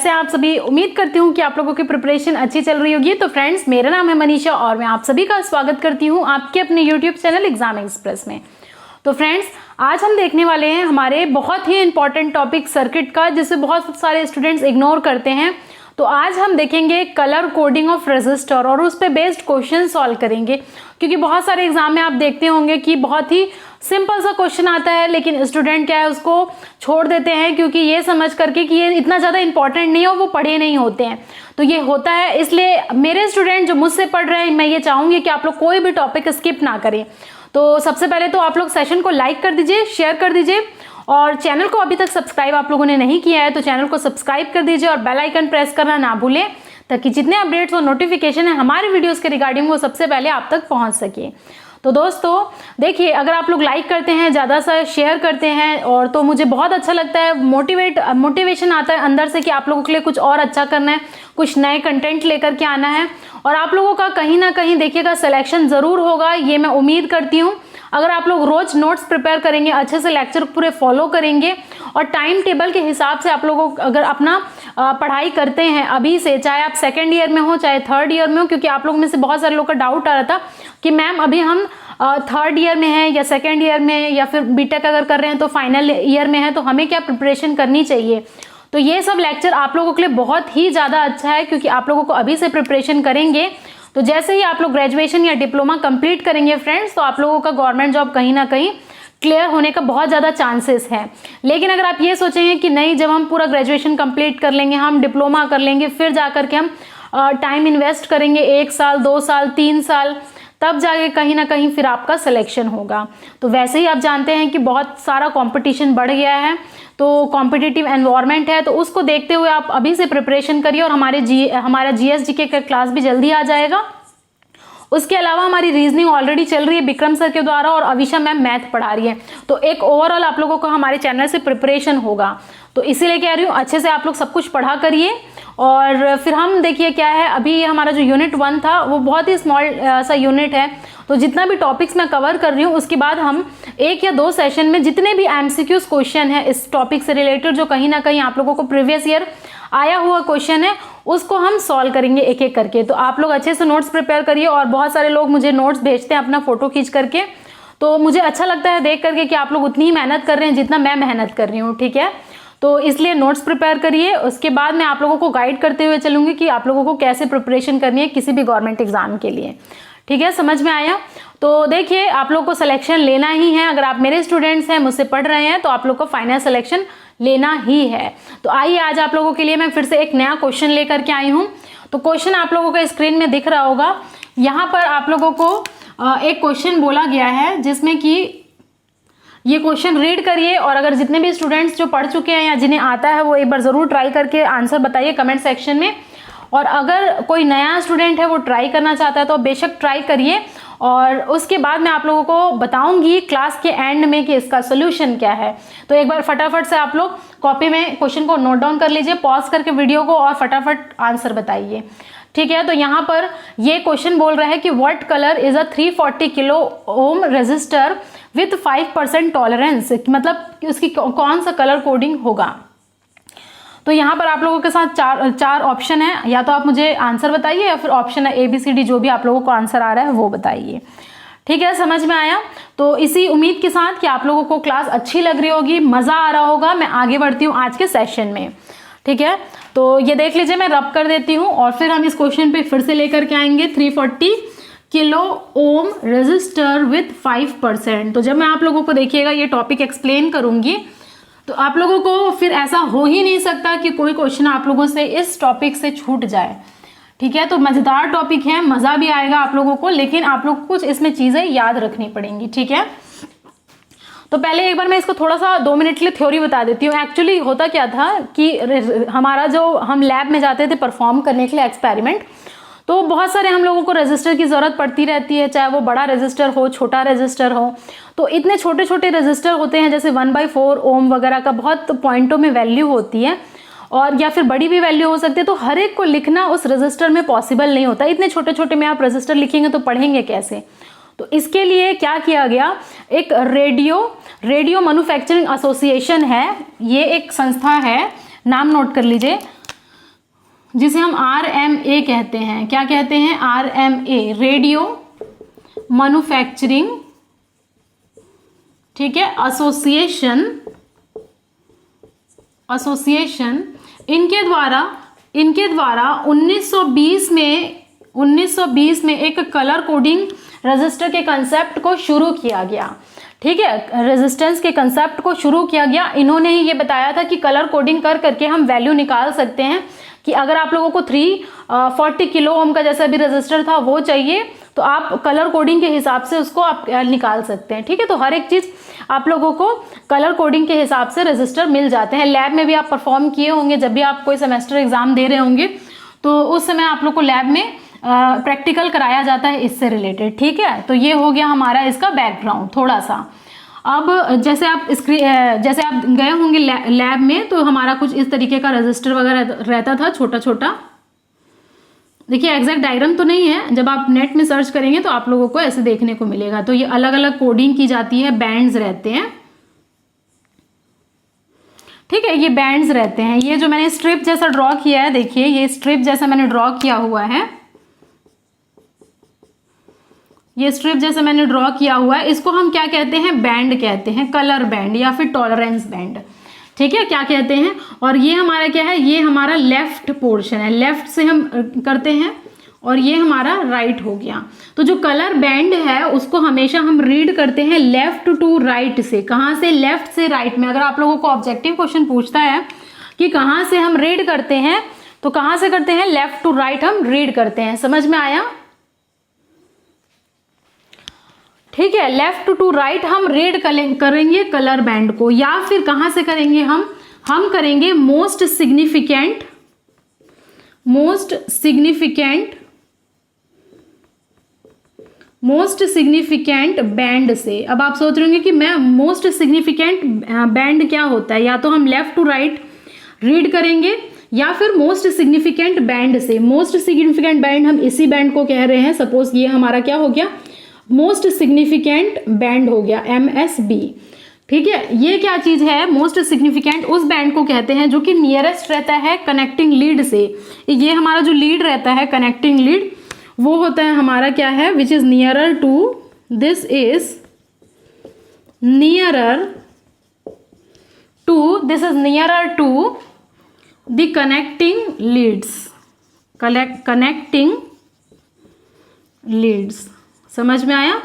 कैसे आप सभी। उम्मीद करती हूँ कि आप लोगों की प्रिपरेशन अच्छी चल रही होगी। तो फ्रेंड्स, मेरा नाम है मनीषा और मैं आप सभी का स्वागत करती हूँ आपके अपने यूट्यूब चैनल एग्जाम एक्सप्रेस में। तो फ्रेंड्स, आज हम देखने वाले हैं हमारे बहुत ही इंपॉर्टेंट टॉपिक सर्किट का, जिसे बहुत सारे स्टूडेंट्स इग्नोर करते हैं। तो आज हम देखेंगे कलर कोडिंग ऑफ रेजिस्टर और उस पे बेस्ड क्वेश्चन सॉल्व करेंगे, क्योंकि बहुत सारे एग्जाम में आप देखते होंगे कि बहुत ही सिंपल सा क्वेश्चन आता है, लेकिन स्टूडेंट क्या है उसको छोड़ देते हैं, क्योंकि ये समझ करके कि ये इतना ज़्यादा इंपॉर्टेंट नहीं है और वो पढ़े नहीं होते हैं। तो ये होता है, इसलिए मेरे स्टूडेंट जो मुझसे पढ़ रहे हैं, मैं ये चाहूँगी कि आप लोग कोई भी टॉपिक स्किप ना करें। तो सबसे पहले तो आप लोग सेशन को लाइक कर दीजिए, शेयर कर दीजिए, और चैनल को अभी तक सब्सक्राइब आप लोगों ने नहीं किया है तो चैनल को सब्सक्राइब कर दीजिए और बेल आइकन प्रेस करना ना भूलें, ताकि जितने अपडेट्स और नोटिफिकेशन है हमारे वीडियोस के रिगार्डिंग वो सबसे पहले आप तक पहुंच सके। तो दोस्तों देखिए, अगर आप लोग लाइक करते हैं, ज़्यादा सा शेयर करते हैं और तो मुझे बहुत अच्छा लगता है, मोटिवेशन आता है अंदर से कि आप लोगों के लिए कुछ और अच्छा करना है, कुछ नए कंटेंट लेकर के आना है। और आप लोगों का कहीं ना कहीं देखिएगा सिलेक्शन ज़रूर होगा, ये मैं उम्मीद करती हूँ। अगर आप लोग रोज नोट्स प्रिपेयर करेंगे, अच्छे से लेक्चर पूरे फॉलो करेंगे और टाइम टेबल के हिसाब से आप लोगों अगर अपना पढ़ाई करते हैं अभी से, चाहे आप सेकेंड ईयर में हो चाहे थर्ड ईयर में हो, क्योंकि आप लोगों में से बहुत सारे लोग का डाउट आ रहा था कि मैम अभी हम थर्ड ईयर में हैं या सेकेंड ईयर में या फिर बीटेक अगर कर रहे हैं तो फाइनल ईयर में है, तो हमें क्या प्रिपरेशन करनी चाहिए। तो ये सब लेक्चर आप लोगों के लिए बहुत ही ज़्यादा अच्छा है, क्योंकि आप लोगों को अभी से प्रिपरेशन करेंगे तो जैसे ही आप लोग ग्रेजुएशन या डिप्लोमा कंप्लीट करेंगे फ्रेंड्स, तो आप लोगों का गवर्नमेंट जॉब कहीं ना कहीं क्लियर होने का बहुत ज़्यादा चांसेस है। लेकिन अगर आप ये सोचेंगे कि नहीं, जब हम पूरा ग्रेजुएशन कंप्लीट कर लेंगे, हम डिप्लोमा कर लेंगे, फिर जा करके हम टाइम इन्वेस्ट करेंगे 1 साल 2 साल 3 साल, तब जाके कहीं ना कहीं फिर आपका सिलेक्शन होगा। तो वैसे ही आप जानते हैं कि बहुत सारा कंपटीशन बढ़ गया है, तो कॉम्पिटिटिव एनवायरनमेंट है, तो उसको देखते हुए आप अभी से प्रिपरेशन करिए। और हमारा जीएस-जीके का क्लास भी जल्दी आ जाएगा। उसके अलावा हमारी रीजनिंग ऑलरेडी चल रही है विक्रम सर के द्वारा और अविशा मैम मैथ पढ़ा रही है, तो एक ओवरऑल आप लोगों को हमारे चैनल से प्रिपरेशन होगा। तो इसीलिए कह रही हूँ, अच्छे से आप लोग सब कुछ पढ़ा करिए। और फिर हम देखिए क्या है, अभी हमारा जो यूनिट 1 था वो बहुत ही स्मॉल सा यूनिट है, तो जितना भी टॉपिक्स मैं कवर कर रही हूँ उसके बाद हम 1 या 2 सेशन में जितने भी एमसीक्यूज क्वेश्चन है इस टॉपिक से रिलेटेड, जो कहीं ना कहीं आप लोगों को प्रीवियस ईयर आया हुआ क्वेश्चन है, उसको हम सॉल्व करेंगे एक एक करके। तो आप लोग अच्छे से नोट्स प्रिपेयर करिए। और बहुत सारे लोग मुझे नोट्स भेजते हैं अपना फोटो खींच करके, तो मुझे अच्छा लगता है देख करके कि आप लोग उतनी ही मेहनत कर रहे हैं जितना मैं मेहनत कर रही हूँ, ठीक है। तो इसलिए नोट्स प्रिपेयर करिए। उसके बाद मैं आप लोगों को गाइड करते हुए चलूंगी कि आप लोगों को कैसे प्रिपरेशन करनी है किसी भी गवर्नमेंट एग्जाम के लिए, ठीक है। समझ में आया? तो देखिए, आप लोग को सिलेक्शन लेना ही है। अगर आप मेरे स्टूडेंट्स हैं, मुझसे पढ़ रहे हैं, तो आप लोग को फाइनल सिलेक्शन लेना ही है। तो आइए, आज आप लोगों के लिए मैं फिर से एक नया क्वेश्चन लेकर के आई हूँ। तो क्वेश्चन आप लोगों को स्क्रीन में दिख रहा होगा। यहाँ पर आप लोगों को एक क्वेश्चन बोला गया है, जिसमें कि ये क्वेश्चन रीड करिए, और अगर जितने भी स्टूडेंट्स जो पढ़ चुके हैं या जिन्हें आता है वो एक बार ज़रूर ट्राई करके आंसर बताइए कमेंट सेक्शन में। और अगर कोई नया स्टूडेंट है वो ट्राई करना चाहता है तो बेशक ट्राई करिए, और उसके बाद मैं आप लोगों को बताऊंगी क्लास के एंड में कि इसका सोल्यूशन क्या है। तो एक बार फटाफट से आप लोग कॉपी में क्वेश्चन को नोट डाउन कर लीजिए, पॉज करके वीडियो को, और फटाफट आंसर बताइए, ठीक है। तो यहाँ पर ये क्वेश्चन बोल रहा है कि what colour is a 340 kilo ohm resistor with 5% tolerance, मतलब उसकी कौन सा कलर कोडिंग होगा। तो यहाँ पर आप लोगों के साथ चार ऑप्शन है, या तो आप मुझे आंसर बताइए या फिर ऑप्शन है ABCD, जो भी आप लोगों को आंसर आ रहा है वो बताइए, ठीक है। समझ में आया? तो इसी उम्मीद के साथ कि आप लोगों को क्लास अच्छी लग रही होगी, मज़ा आ रहा होगा, मैं आगे बढ़ती हूँ आज के सेशन में, ठीक है। तो ये देख लीजिए, मैं रब कर देती हूँ और फिर हम इस क्वेश्चन पे फिर से लेकर के आएंगे। 340 किलो ओम रेजिस्टर विथ 5%। तो जब मैं आप लोगों को देखिएगा ये टॉपिक एक्सप्लेन करूंगी, तो आप लोगों को फिर ऐसा हो ही नहीं सकता कि कोई क्वेश्चन आप लोगों से इस टॉपिक से छूट जाए, ठीक है। तो मज़ेदार टॉपिक है, मज़ा भी आएगा आप लोगों को, लेकिन आप लोग को कुछ इसमें चीज़ें याद रखनी पड़ेंगी, ठीक है। तो पहले एक बार मैं इसको थोड़ा सा 2 मिनट के लिए थ्योरी बता देती हूँ। एक्चुअली होता क्या था कि हमारा जो हम लैब में जाते थे परफॉर्म करने के लिए एक्सपेरिमेंट, तो बहुत सारे हम लोगों को रेजिस्टर की ज़रूरत पड़ती रहती है, चाहे वो बड़ा रेजिस्टर हो छोटा रेजिस्टर हो। तो इतने छोटे छोटे रेजिस्टर होते हैं, जैसे 1/4 ओम वगैरह का बहुत पॉइंटों में वैल्यू होती है, और या फिर बड़ी भी वैल्यू हो सकती है। तो हर एक को लिखना उस रजिस्टर में पॉसिबल नहीं होता, इतने छोटे छोटे में आप रजिस्टर लिखेंगे तो पढ़ेंगे कैसे। तो इसके लिए क्या किया गया, एक रेडियो मैन्युफैक्चरिंग एसोसिएशन है, ये एक संस्था है, नाम नोट कर लीजिए, जिसे हम RMA कहते हैं। क्या कहते हैं? RMA, रेडियो मैन्युफैक्चरिंग, ठीक है, एसोसिएशन, इनके द्वारा 1920 में एक कलर कोडिंग रजिस्टर के कंसेप्ट को शुरू किया गया। ठीक है, रेजिस्टेंस के कंसेप्ट को शुरू किया गया। इन्होंने ही ये बताया था कि कलर कोडिंग कर करके हम वैल्यू निकाल सकते हैं कि अगर आप लोगों को 340 किलो ओम का जैसा भी रजिस्टर था वो चाहिए तो आप कलर कोडिंग के हिसाब से उसको आप निकाल सकते हैं। ठीक है, तो हर एक चीज़ आप लोगों को कलर कोडिंग के हिसाब से रजिस्टर मिल जाते हैं। लैब में भी आप परफॉर्म किए होंगे, जब भी आप कोई सेमेस्टर एग्जाम दे रहे होंगे तो उस समय आप लोग को लैब में प्रैक्टिकल कराया जाता है इससे रिलेटेड। ठीक है, तो ये हो गया हमारा इसका बैकग्राउंड थोड़ा सा। अब जैसे आप गए होंगे लैब में तो हमारा कुछ इस तरीके का रजिस्टर वगैरह रहता था, छोटा छोटा। देखिए एग्जैक्ट डायग्राम तो नहीं है, जब आप नेट में सर्च करेंगे तो आप लोगों को ऐसे देखने को मिलेगा। तो ये अलग अलग कोडिंग की जाती है, बैंड्स रहते हैं। ठीक है, ये बैंड्स रहते हैं। ये जो मैंने स्ट्रिप जैसा ड्रॉ किया है, देखिए ये स्ट्रिप जैसा मैंने ड्रॉ किया हुआ है, ये स्ट्रिप जैसे मैंने ड्रॉ किया हुआ है, इसको हम क्या कहते हैं? बैंड कहते हैं, कलर बैंड या फिर टॉलरेंस बैंड। ठीक है, क्या कहते हैं? और ये हमारा क्या है? ये हमारा लेफ्ट पोर्शन है, लेफ्ट से हम करते हैं, और ये हमारा राइट हो गया। तो जो कलर बैंड है उसको हमेशा हम रीड करते हैं लेफ्ट टू राइट से। कहाँ से? लेफ्ट से राइट में। अगर आप लोगों को ऑब्जेक्टिव क्वेश्चन पूछता है कि कहाँ से हम रीड करते हैं, तो कहाँ से करते हैं? लेफ्ट टू राइट हम रीड करते हैं। समझ में आया? ठीक है, लेफ्ट टू राइट हम रीड करेंगे कलर बैंड को। या फिर कहां से करेंगे? हम करेंगे मोस्ट सिग्निफिकेंट बैंड से। अब आप सोच रहे होंगे कि मैं मोस्ट सिग्निफिकेंट बैंड क्या होता है? या तो हम लेफ्ट टू राइट रीड करेंगे या फिर मोस्ट सिग्निफिकेंट बैंड से। मोस्ट सिग्निफिकेंट बैंड हम इसी बैंड को कह रहे हैं। सपोज ये हमारा क्या हो गया? मोस्ट सिग्निफिकेंट बैंड हो गया, MSB। ठीक है, ये क्या चीज है? मोस्ट सिग्निफिकेंट उस बैंड को कहते हैं जो कि नियरेस्ट रहता है कनेक्टिंग लीड से। ये हमारा जो लीड रहता है, कनेक्टिंग लीड, वो होता है हमारा क्या है? Which is nearer to, this is nearer to the connecting leads. समझ में आया?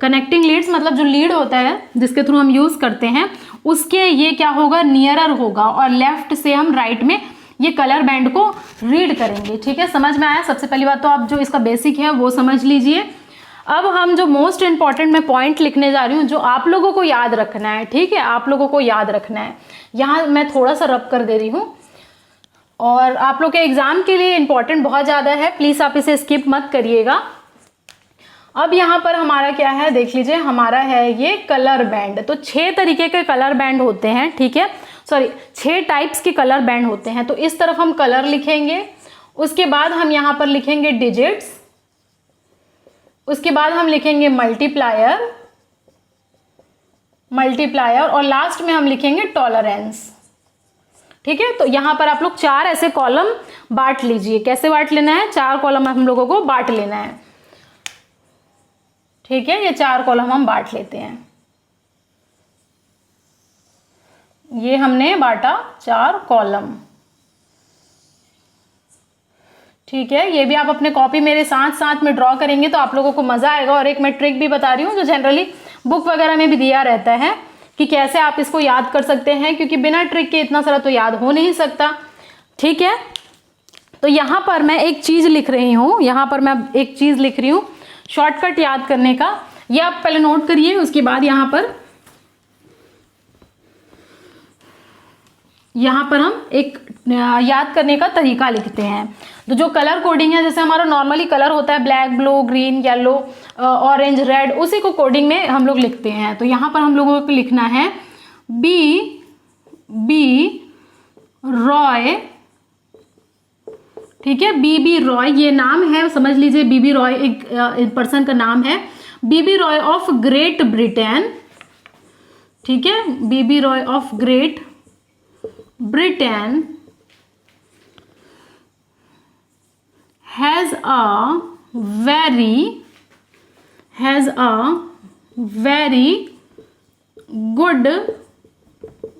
कनेक्टिंग लीड्स मतलब जो लीड होता है जिसके थ्रू हम यूज करते हैं, उसके ये क्या होगा? नियरर होगा, और लेफ्ट से हम राइट में ये कलर बैंड को रीड करेंगे। ठीक है, समझ में आया? सबसे पहली बात तो आप जो इसका बेसिक है वो समझ लीजिए। अब हम जो मोस्ट इंपॉर्टेंट मैं पॉइंट लिखने जा रही हूँ, जो आप लोगों को याद रखना है। ठीक है, आप लोगों को याद रखना है। यहाँ मैं थोड़ा सा रब कर दे रही हूँ, और आप लोग के एग्जाम के लिए इंपॉर्टेंट बहुत ज़्यादा है, प्लीज़ आप इसे स्किप मत करिएगा। अब यहाँ पर हमारा क्या है? देख लीजिए, हमारा है ये कलर बैंड। तो 6 तरीके के कलर बैंड होते हैं। ठीक है, 6 टाइप्स के कलर बैंड होते हैं। तो इस तरफ हम कलर लिखेंगे, उसके बाद हम यहाँ पर लिखेंगे डिजिट्स, उसके बाद हम लिखेंगे मल्टीप्लायर, और लास्ट में हम लिखेंगे टॉलरेंस। ठीक है, तो यहाँ पर आप लोग 4 ऐसे कॉलम बांट लीजिए। कैसे बांट लेना है? 4 कॉलम हम लोगों को बांट लेना है। ठीक है, ये 4 कॉलम हम बांट लेते हैं। ये हमने बांटा 4 कॉलम। ठीक है, ये भी आप अपने कॉपी मेरे साथ में ड्रॉ करेंगे तो आप लोगों को मजा आएगा। और एक मैं ट्रिक भी बता रही हूँ जो जनरली बुक वगैरह में भी दिया रहता है कि कैसे आप इसको याद कर सकते हैं, क्योंकि बिना ट्रिक के इतना सारा तो याद हो नहीं सकता। ठीक है, तो यहाँ पर मैं एक चीज लिख रही हूँ, शॉर्टकट याद करने का। ये आप पहले नोट करिए, उसके बाद यहाँ पर हम एक याद करने का तरीका लिखते हैं। तो जो कलर कोडिंग है, जैसे हमारा नॉर्मली कलर होता है black, blue, green, yellow, orange, red, उसी को कोडिंग में हम लोग लिखते हैं। तो यहाँ पर हम लोगों को लिखना है बी रॉय। ठीक है, बीबी रॉय ये नाम है, समझ लीजिए। बीबी रॉय एक पर्सन का नाम है, B B Roy of Great Britain. ठीक है, B B Roy of Great Britain has a very good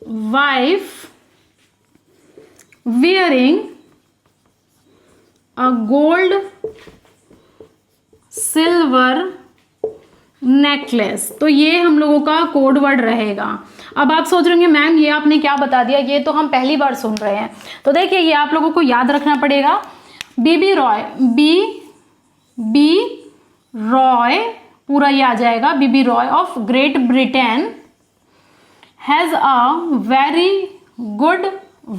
wife wearing a gold silver necklace। तो ये हम लोगों का कोड वर्ड रहेगा। अब आप सोच रहे होंगे मैम ये आपने क्या बता दिया, ये तो हम पहली बार सुन रहे हैं। तो देखिए ये आप लोगों को याद रखना पड़ेगा। बीबी रॉय पूरा ये आ जाएगा। B B Roy of Great Britain has a very good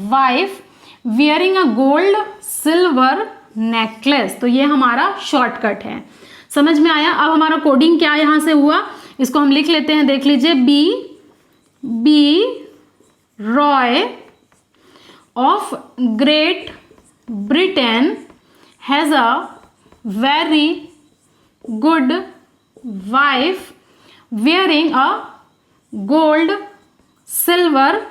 wife wearing a gold silver necklace. तो ये हमारा शॉर्टकट है। समझ में आया। अब हमारा कोडिंग क्या यहां से हुआ, इसको हम लिख लेते हैं। देख लीजिए, B Roy of Great Britain has a very good wife wearing a gold silver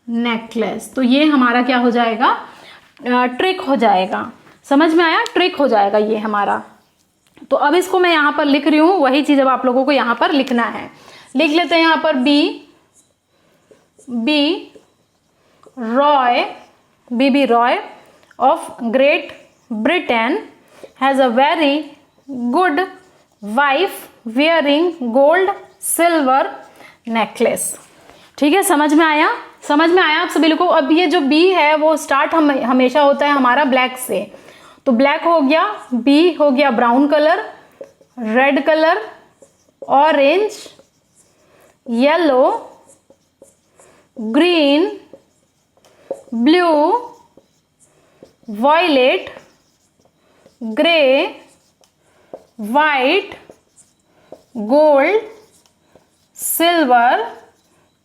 necklace. तो ये हमारा क्या हो जाएगा, ट्रिक हो जाएगा। समझ में आया, ट्रिक हो जाएगा ये हमारा। तो अब इसको मैं यहाँ पर लिख रही हूँ, वही चीज़ अब आप लोगों को यहाँ पर लिखना है। लिख लेते हैं यहाँ पर B B Roy of Great Britain has a very good wife wearing gold silver necklace. ठीक है, समझ में आया आप सभी लोगों को। अब ये जो बी है वो स्टार्ट हमेशा होता है हमारा ब्लैक से। तो ब्लैक हो गया, बी हो गया brown colour, red colour, orange, yellow, green, blue, violet, grey, white, gold, silver,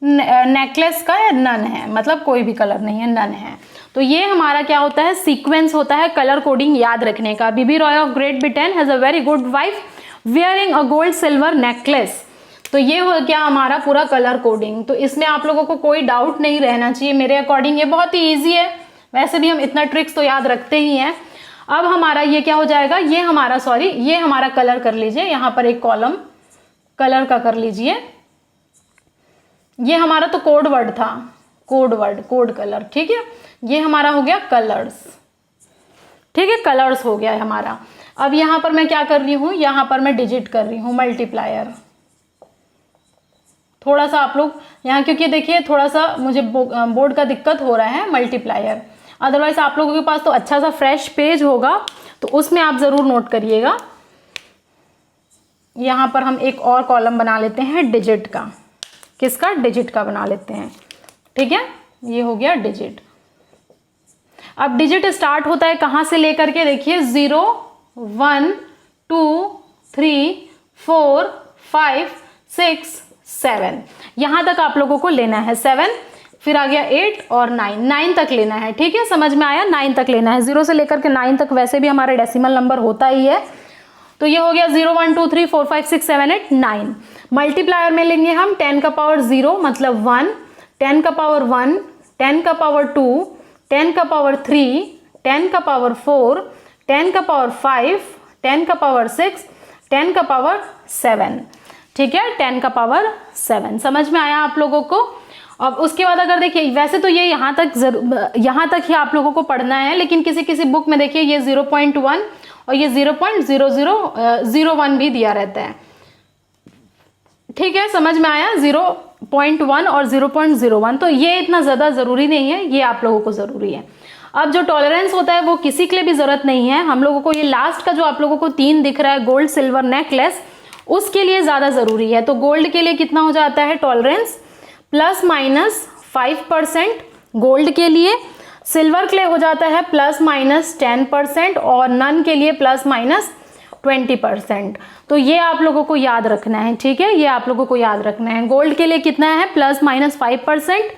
necklace का नन है, मतलब कोई भी कलर नहीं है, नन है। तो ये हमारा क्या होता है, सीक्वेंस होता है कलर कोडिंग याद रखने का। B B Roy of Great Britain has a very good wife wearing a gold silver necklace. तो ये हो गया हमारा पूरा कलर कोडिंग। तो इसमें आप लोगों को कोई डाउट नहीं रहना चाहिए। मेरे अकॉर्डिंग ये बहुत ही ईजी है। वैसे भी हम इतना ट्रिक्स तो याद रखते ही हैं। अब हमारा ये क्या हो जाएगा, ये हमारा कलर कर लीजिए। यहाँ पर एक कॉलम कलर का कर लीजिए। ये हमारा तो कोड वर्ड था, कोड कलर। ठीक है, ये हमारा हो गया कलर्स। ठीक है, कलर्स हो गया है हमारा। अब यहाँ पर मैं क्या कर रही हूँ, यहाँ पर मैं डिजिट कर रही हूँ, मल्टीप्लायर। थोड़ा सा आप लोग यहाँ, क्योंकि देखिए थोड़ा सा मुझे बोर्ड का दिक्कत हो रहा है, मल्टीप्लायर। अदरवाइज आप लोगों के पास तो अच्छा सा फ्रेश पेज होगा, तो उसमें आप ज़रूर नोट करिएगा। यहाँ पर हम एक और कॉलम बना लेते हैं डिजिट का। किसका, डिजिट का बना लेते हैं। ठीक है, ये हो गया डिजिट। अब डिजिट स्टार्ट होता है कहाँ से लेकर के, देखिए 0 1 2 3 4 5 6 7, यहाँ तक आप लोगों को लेना है। 7, फिर आ गया 8 और 9 तक लेना है। ठीक है, समझ में आया, 9 तक लेना है। 0 से लेकर के 9 तक वैसे भी हमारा डेसिमल नंबर होता ही है। तो ये हो गया 0 1 2 3 4 5 6 7 8 9। मल्टीप्लायर में लेंगे हम 10 का पावर 0 मतलब 1, 10 का पावर 1, 10 का पावर 2, 10 का पावर 3, 10 का पावर 4, 10 का पावर 5, 10 का पावर 6, 10 का पावर 7। ठीक है, 10 का पावर 7। समझ में आया आप लोगों को। अब उसके बाद अगर देखिए, वैसे तो ये यहाँ तक ही आप लोगों को पढ़ना है, लेकिन किसी किसी बुक में देखिए ये 0.1 और ये 0.0001 भी दिया रहता है। ठीक है, समझ में आया, 0.1 और 0.01। तो ये इतना ज़्यादा ज़रूरी नहीं है, ये आप लोगों को ज़रूरी है। अब जो टॉलरेंस होता है वो किसी के लिए भी ज़रूरत नहीं है। हम लोगों को ये लास्ट का जो आप लोगों को 3 दिख रहा है, गोल्ड सिल्वर नेकलेस, उसके लिए ज़्यादा ज़रूरी है। तो गोल्ड के लिए कितना हो जाता है टॉलरेंस, ±5% गोल्ड के लिए। सिल्वर के लिए हो जाता है ±10% और नन के लिए ±20%। तो ये आप लोगों को याद रखना है। ठीक है, ये आप लोगों को याद रखना है। गोल्ड के लिए कितना है, ±5%,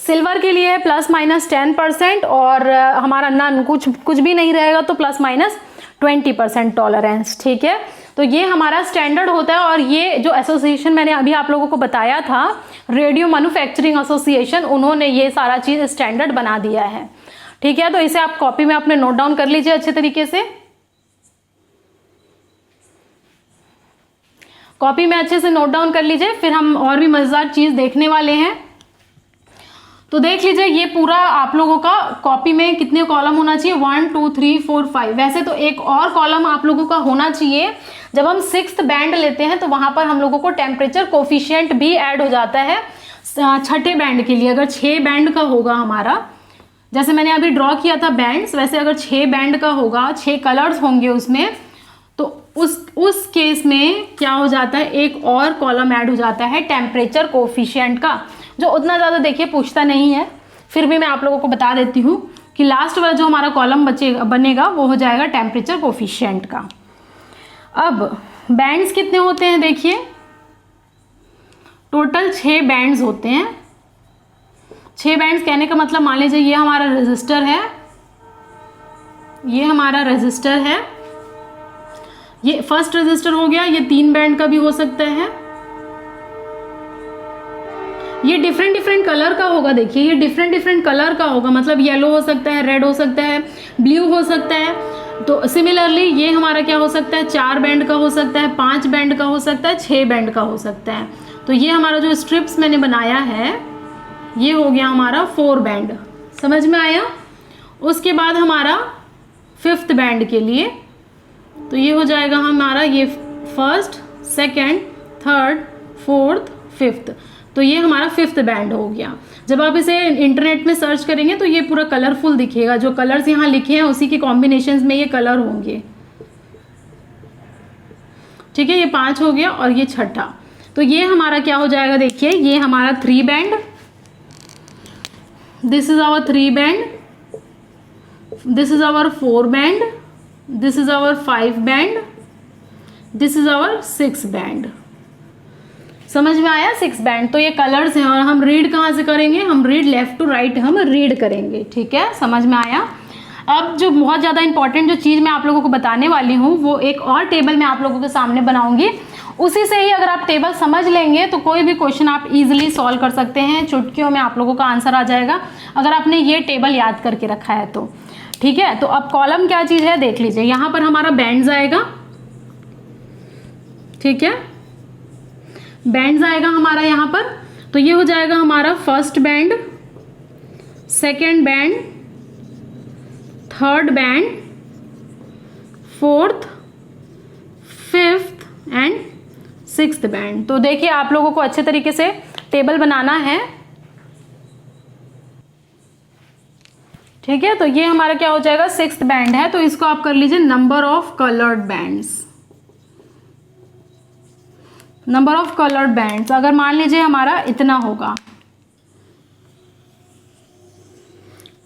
सिल्वर के लिए है ±10% और हमारा नन कुछ भी नहीं रहेगा तो ±20% टॉलरेंस। ठीक है, तो ये हमारा स्टैंडर्ड होता है। और ये जो एसोसिएशन मैंने अभी आप लोगों को बताया था, रेडियो मैन्युफैक्चरिंग एसोसिएशन, उन्होंने ये सारा चीज़ स्टैंडर्ड बना दिया है। ठीक है, तो इसे आप कॉपी में अपने नोट डाउन कर लीजिए अच्छे तरीके से। कॉपी में अच्छे से नोट डाउन कर लीजिए, फिर हम और भी मजेदार चीज देखने वाले हैं। तो देख लीजिए ये पूरा आप लोगों का कॉपी में कितने कॉलम होना चाहिए, 1 2 3 4 5। वैसे तो एक और कॉलम आप लोगों का होना चाहिए। जब हम 6th बैंड लेते हैं तो वहां पर हम लोगों को टेम्परेचर कोफिशिएंट भी ऐड हो जाता है छठे बैंड के लिए। अगर 6 बैंड का होगा हमारा, जैसे मैंने अभी ड्रॉ किया था बैंड्स, वैसे अगर 6 बैंड का होगा, 6 कलर्स होंगे उसमें, तो उस केस में क्या हो जाता है, एक और कॉलम ऐड हो जाता है टेम्परेचर कोफिशिएंट का, जो उतना ज़्यादा देखिए पूछता नहीं है, फिर भी मैं आप लोगों को बता देती हूँ कि लास्ट वाला जो हमारा कॉलम बनेगा वो हो जाएगा टेम्परेचर कोफिशिएंट का। अब बैंड्स कितने होते हैं देखिए, टोटल 6 बैंड्स होते हैं। 6 बैंड्स कहने का मतलब मान लीजिए ये हमारा रेजिस्टर है, ये हमारा रेजिस्टर है, ये फर्स्ट रेजिस्टर हो गया, ये 3 बैंड का भी हो सकता है। ये डिफरेंट डिफरेंट कलर का होगा, देखिए ये डिफरेंट डिफरेंट कलर का होगा, मतलब येलो हो सकता है, रेड हो सकता है, ब्लू हो सकता है। तो सिमिलरली ये हमारा क्या हो सकता है, 4 बैंड का हो सकता है, 5 बैंड का हो सकता है, 6 बैंड का हो सकता है। तो ये हमारा जो स्ट्रिप्स मैंने बनाया है ये हो गया हमारा 4 बैंड, समझ में आया। उसके बाद हमारा 5th बैंड के लिए तो ये हो जाएगा हमारा ये 1st, 2nd, 3rd, 4th, 5th। तो ये हमारा 5th बैंड हो गया। जब आप इसे इंटरनेट में सर्च करेंगे तो ये पूरा कलरफुल दिखेगा, जो कलर्स यहाँ लिखे हैं उसी के कॉम्बिनेशंस में ये कलर होंगे। ठीक है, ये 5 हो गया और ये छठा। तो ये हमारा क्या हो जाएगा, देखिए ये हमारा 3 band, this is our 3 band, this is our 4 band, this is our 5 band, this is our 6 band. समझ में आया, 6 बैंड। तो ये कलर्स हैं और हम रीड कहाँ से करेंगे, हम रीड लेफ्ट टू राइट हम रीड करेंगे। ठीक है, समझ में आया। अब जो बहुत ज़्यादा इंपॉर्टेंट जो चीज़ मैं आप लोगों को बताने वाली हूँ वो एक और टेबल मैं आप लोगों के सामने बनाऊंगी। उसी से ही अगर आप टेबल समझ लेंगे तो कोई भी क्वेश्चन आप इजीली सॉल्व कर सकते हैं, चुटकियों में आप लोगों का आंसर आ जाएगा अगर आपने ये टेबल याद करके रखा है तो। ठीक है, तो अब कॉलम क्या चीज़ है देख लीजिए, यहाँ पर हमारा बैंड्स आएगा। ठीक है, बैंड्स आएगा हमारा यहाँ पर, तो ये हो जाएगा हमारा 1st band, 2nd band, 3rd band, 4th, 5th and 6th band. तो देखिए आप लोगों को अच्छे तरीके से टेबल बनाना है। ठीक है, तो ये हमारा क्या हो जाएगा, 6th बैंड है, तो इसको आप कर लीजिए number of coloured bands. Number of coloured bands अगर मान लीजिए हमारा इतना होगा।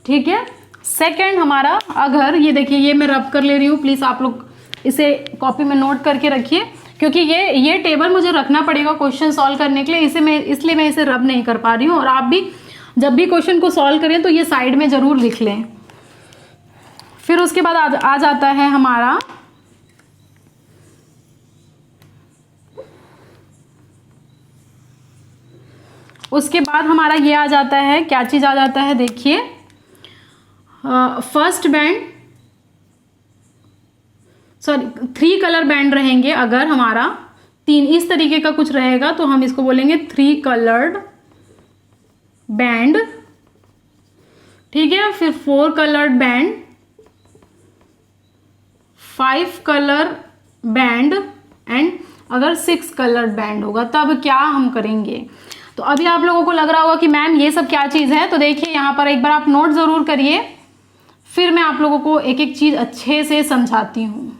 ठीक है, 2nd हमारा, अगर ये देखिए ये मैं रब कर ले रही हूँ, प्लीज़ आप लोग इसे कॉपी में नोट करके रखिए, क्योंकि ये टेबल मुझे रखना पड़ेगा क्वेश्चन सॉल्व करने के लिए, इसलिए मैं इसे रब नहीं कर पा रही हूँ। और आप भी जब भी क्वेश्चन को सॉल्व करें तो ये साइड में ज़रूर लिख लें। फिर उसके बाद आ जाता है हमारा उसके बाद हमारा ये आ जाता है, क्या चीज़ आ जाता है देखिए, 1st band, sorry 3 colour band रहेंगे। अगर हमारा 3 इस तरीके का कुछ रहेगा तो हम इसको बोलेंगे 3 कलर्ड बैंड। ठीक है, फिर 4 coloured band, 5 colour band and अगर 6 कलर्ड बैंड होगा तब क्या हम करेंगे। तो अभी आप लोगों को लग रहा होगा कि मैम ये सब क्या चीज़ है, तो देखिए यहाँ पर एक बार आप नोट ज़रूर करिए, फिर मैं आप लोगों को एक एक चीज़ अच्छे से समझाती हूँ।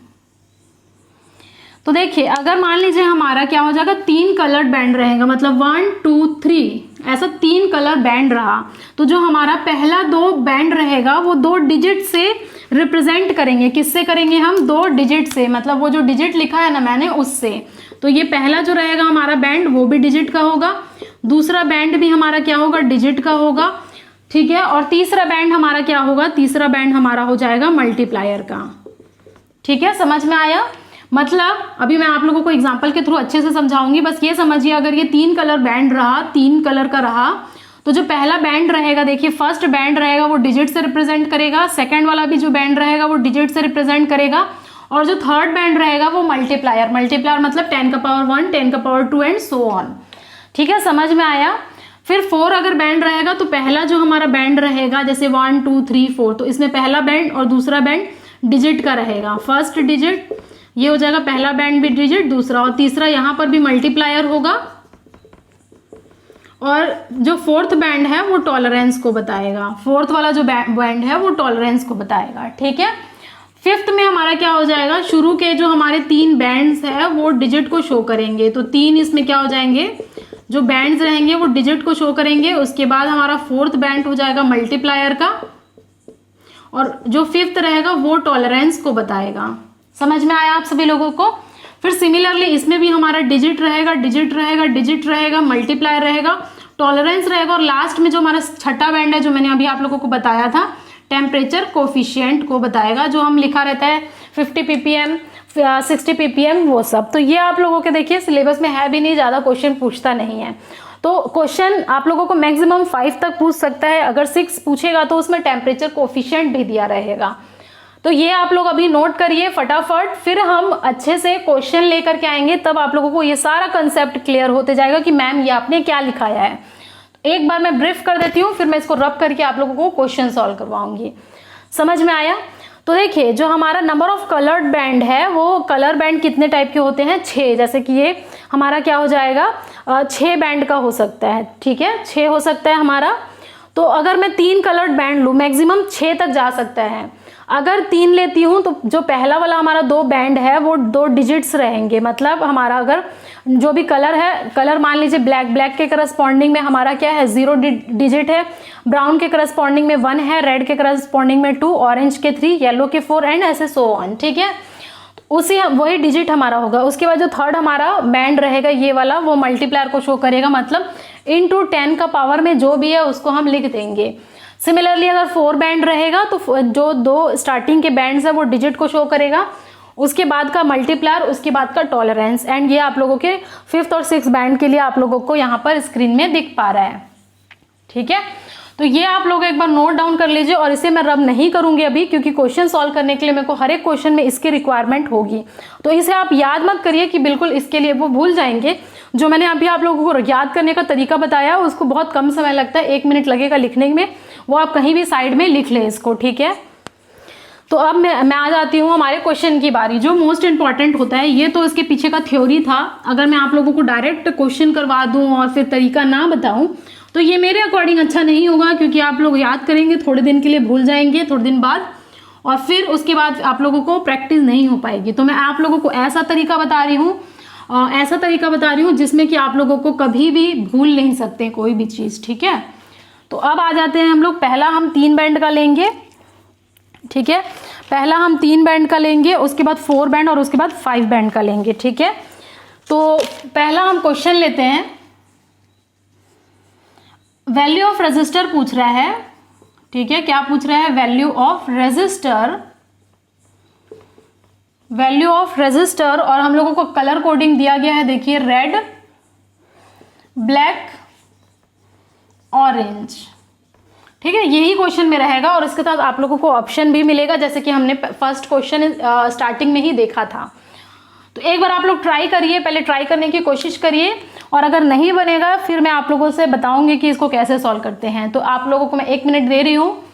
तो देखिए अगर मान लीजिए हमारा क्या हो जाएगा, 3 कलर्ड बैंड रहेगा, मतलब 1 2 3 ऐसा 3 कलर बैंड रहा, तो जो हमारा पहला 2 बैंड रहेगा वो 2 डिजिट से रिप्रेजेंट करेंगे। किससे करेंगे हम, 2 डिजिट से, मतलब वो जो डिजिट लिखा है ना मैंने उससे। तो ये पहला जो रहेगा हमारा बैंड वो भी डिजिट का होगा, दूसरा बैंड भी हमारा क्या होगा, डिजिट का होगा। ठीक है, और तीसरा बैंड हमारा क्या होगा, तीसरा बैंड हमारा हो जाएगा मल्टीप्लायर का। ठीक है, समझ में आया। मतलब अभी मैं आप लोगों को एग्जांपल के थ्रू अच्छे से समझाऊंगी, बस ये समझिए अगर ये 3 कलर बैंड रहा, 3 कलर का रहा, तो जो पहला बैंड रहेगा, देखिए फर्स्ट बैंड रहेगा वो डिजिट से रिप्रेजेंट करेगा, सेकंड वाला भी जो बैंड रहेगा वो डिजिट से रिप्रेजेंट करेगा, और जो थर्ड बैंड रहेगा वो मल्टीप्लायर मतलब 10 का पावर 1, 10 का पावर 2 एंड सो ऑन। ठीक है, समझ में आया। फिर 4 अगर बैंड रहेगा तो पहला जो हमारा बैंड रहेगा जैसे 1 2 3 4, तो इसमें पहला बैंड और दूसरा बैंड डिजिट का रहेगा। फर्स्ट डिजिट ये हो जाएगा, पहला बैंड भी डिजिट, दूसरा, और तीसरा यहाँ पर भी मल्टीप्लायर होगा, और जो फोर्थ बैंड है वो टॉलरेंस को बताएगा। फोर्थ वाला जो बैंड है वो टॉलरेंस को बताएगा। ठीक है, फिफ्थ में हमारा क्या हो जाएगा, शुरू के जो हमारे 3 बैंड्स है वो डिजिट को शो करेंगे, तो 3 इसमें क्या हो जाएंगे, जो बैंड्स रहेंगे वो डिजिट को शो करेंगे। उसके बाद हमारा फोर्थ बैंड हो जाएगा मल्टीप्लायर का, और जो फिफ्थ रहेगा वो टॉलरेंस को बताएगा। समझ में आया आप सभी लोगों को। फिर सिमिलरली इसमें भी हमारा डिजिट रहेगा, डिजिट रहेगा, डिजिट रहेगा, मल्टीप्लायर रहेगा, टॉलरेंस रहेगा, और लास्ट में जो हमारा छठा बैंड है जो मैंने अभी आप लोगों को बताया था, टेम्परेचर कोफिशिएंट को बताएगा, जो हम लिखा रहता है 50 ppm 60 ppm वो सब। तो ये आप लोगों के देखिए सिलेबस में है भी नहीं, ज़्यादा क्वेश्चन पूछता नहीं है। तो क्वेश्चन आप लोगों को मैक्सिमम 5 तक पूछ सकता है, अगर 6 पूछेगा तो उसमें टेम्परेचर कोफिशिएंट भी दिया रहेगा। तो ये आप लोग अभी नोट करिए फटाफट, फिर हम अच्छे से क्वेश्चन लेकर के आएंगे, तब आप लोगों को ये सारा कंसेप्ट क्लियर होते जाएगा कि मैम ये आपने क्या लिखाया है। एक बार मैं ब्रीफ कर देती हूँ, फिर मैं इसको रब करके आप लोगों को क्वेश्चन सॉल्व करवाऊंगी। समझ में आया। तो देखिए जो हमारा नंबर ऑफ कलर्ड बैंड है, वो कलर बैंड कितने टाइप के होते हैं, 6। जैसे कि ये हमारा क्या हो जाएगा, 6 बैंड का हो सकता है। ठीक है, 6 हो सकता है हमारा। तो अगर मैं 3 कलर्ड बैंड लूँ, मैक्सिमम 6 तक जा सकता है। अगर 3 लेती हूँ तो जो पहला वाला हमारा 2 बैंड है वो 2 डिजिट्स रहेंगे, मतलब हमारा अगर जो भी कलर है, कलर मान लीजिए ब्लैक के करस्पॉन्डिंग में हमारा क्या है, 0 डिजिट है, ब्राउन के करस्पॉन्डिंग में 1 है, रेड के करस्पॉन्डिंग में 2, ऑरेंज के 3, येलो के 4 एंड ऐसे सो ऑन। ठीक है, उसी वही डिजिट हमारा होगा। उसके बाद जो थर्ड हमारा बैंड रहेगा ये वाला, वो मल्टीप्लायर को शो करेगा, मतलब इनटू 10 का पावर में जो भी है उसको हम लिख देंगे। सिमिलरली अगर 4 बैंड रहेगा तो जो 2 स्टार्टिंग के बैंड्स है वो डिजिट को शो करेगा, उसके बाद का मल्टीप्लायर, उसके बाद का टॉलरेंस, एंड ये आप लोगों के 5th और 6th बैंड के लिए आप लोगों को यहाँ पर स्क्रीन में दिख पा रहा है। ठीक है, तो ये आप लोग एक बार नोट डाउन कर लीजिए, और इसे मैं रब नहीं करूंगी अभी, क्योंकि क्वेश्चन सॉल्व करने के लिए मेरे को हर एक क्वेश्चन में इसकी रिक्वायरमेंट होगी। तो इसे आप याद मत करिए कि बिल्कुल इसके लिए वो भूल जाएंगे। जो मैंने अभी आप लोगों को याद करने का तरीका बताया उसको बहुत कम समय लगता है, 1 मिनट लगेगा लिखने में, वो आप कहीं भी साइड में लिख लें इसको। ठीक है, तो अब मैं आ जाती हूँ हमारे क्वेश्चन की बारी, जो मोस्ट इंपॉर्टेंट होता है। ये तो इसके पीछे का थ्योरी था, अगर मैं आप लोगों को डायरेक्ट क्वेश्चन करवा दूँ और फिर तरीका ना बताऊँ तो ये मेरे अकॉर्डिंग अच्छा नहीं होगा, क्योंकि आप लोग याद करेंगे, थोड़े दिन के लिए भूल जाएंगे, थोड़े दिन बाद, और फिर उसके बाद आप लोगों को प्रैक्टिस नहीं हो पाएगी। तो मैं आप लोगों को ऐसा तरीका बता रही हूँ जिसमें कि आप लोगों को कभी भी भूल नहीं सकते कोई भी चीज़। ठीक है, तो अब आ जाते हैं हम लोग, पहला हम 3 बैंड का लेंगे। ठीक है, पहला हम 3 बैंड का लेंगे, उसके बाद 4 बैंड और उसके बाद 5 बैंड का लेंगे। ठीक है, तो पहला हम क्वेश्चन लेते हैं, वैल्यू ऑफ रेजिस्टर पूछ रहा है। ठीक है, क्या पूछ रहा है, value of resistor, value of resistor, और हम लोगों को कलर कोडिंग दिया गया है, देखिए रेड, ब्लैक, ऑरेंज। ठीक है, यही क्वेश्चन में रहेगा, और इसके साथ आप लोगों को ऑप्शन भी मिलेगा, जैसे कि हमने फर्स्ट क्वेश्चन स्टार्टिंग में ही देखा था। तो एक बार आप लोग ट्राई करिए, पहले ट्राई करने की कोशिश करिए, और अगर नहीं बनेगा फिर मैं आप लोगों से बताऊंगी कि इसको कैसे सॉल्व करते हैं। तो आप लोगों को मैं 1 मिनट दे रही हूँ,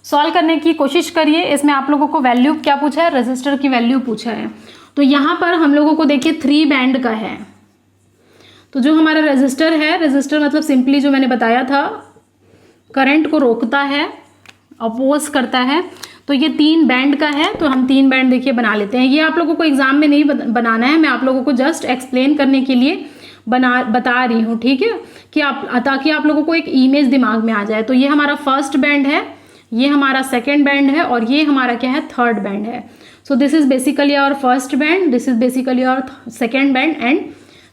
सॉल्व करने की कोशिश करिए। इसमें आप लोगों को वैल्यू क्या पूछा है, रेजिस्टर की वैल्यू पूछा है। तो यहाँ पर हम लोगों को देखिए 3 बैंड का है। तो जो हमारा रेजिस्टर है, रेजिस्टर मतलब सिंपली जो मैंने बताया था, करंट को रोकता है, अपोज करता है। तो ये 3 बैंड का है, तो हम 3 बैंड देखिए बना लेते हैं। ये आप लोगों को एग्जाम में नहीं बनाना है, मैं आप लोगों को जस्ट एक्सप्लेन करने के लिए बता रही हूँ। ठीक है, कि ताकि आप लोगों को एक इमेज दिमाग में आ जाए। तो ये हमारा फर्स्ट बैंड है, ये हमारा सेकेंड बैंड है, और ये हमारा क्या है, थर्ड बैंड है। So this is basically our first band, this is basically our second band, and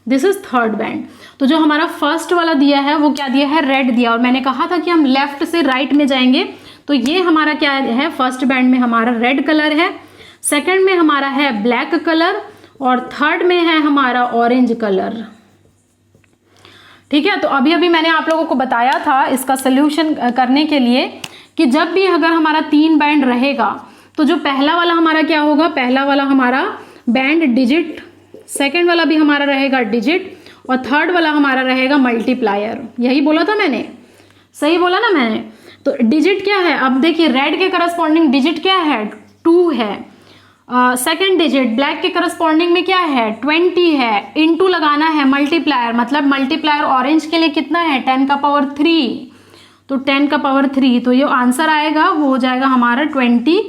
this is third band. तो जो हमारा फर्स्ट वाला दिया है वो क्या दिया है, रेड दिया, और मैंने कहा था कि हम लेफ्ट से राइट में जाएंगे। तो ये हमारा क्या है, फर्स्ट बैंड में हमारा रेड कलर है, सेकेंड में हमारा है ब्लैक कलर, और थर्ड में है हमारा ऑरेंज कलर। ठीक है, तो अभी अभी मैंने आप लोगों को बताया था इसका सोल्यूशन करने के लिए कि जब भी अगर हमारा 3 बैंड रहेगा तो जो पहला वाला हमारा क्या होगा, पहला वाला हमारा बैंड डिजिट, सेकंड वाला भी हमारा रहेगा डिजिट और थर्ड वाला हमारा रहेगा मल्टीप्लायर। यही बोला था मैंने, सही बोला ना मैंने। तो डिजिट क्या है, अब देखिए रेड के करस्पॉन्डिंग डिजिट क्या है, 2 है। सेकंड डिजिट ब्लैक के करस्पॉन्डिंग में क्या है, 20 है। इनटू लगाना है मल्टीप्लायर, मतलब मल्टीप्लायर ऑरेंज के लिए कितना है, 10 का पावर 3, तो 10 का पावर 3, तो ये आंसर आएगा वो हो जाएगा हमारा 20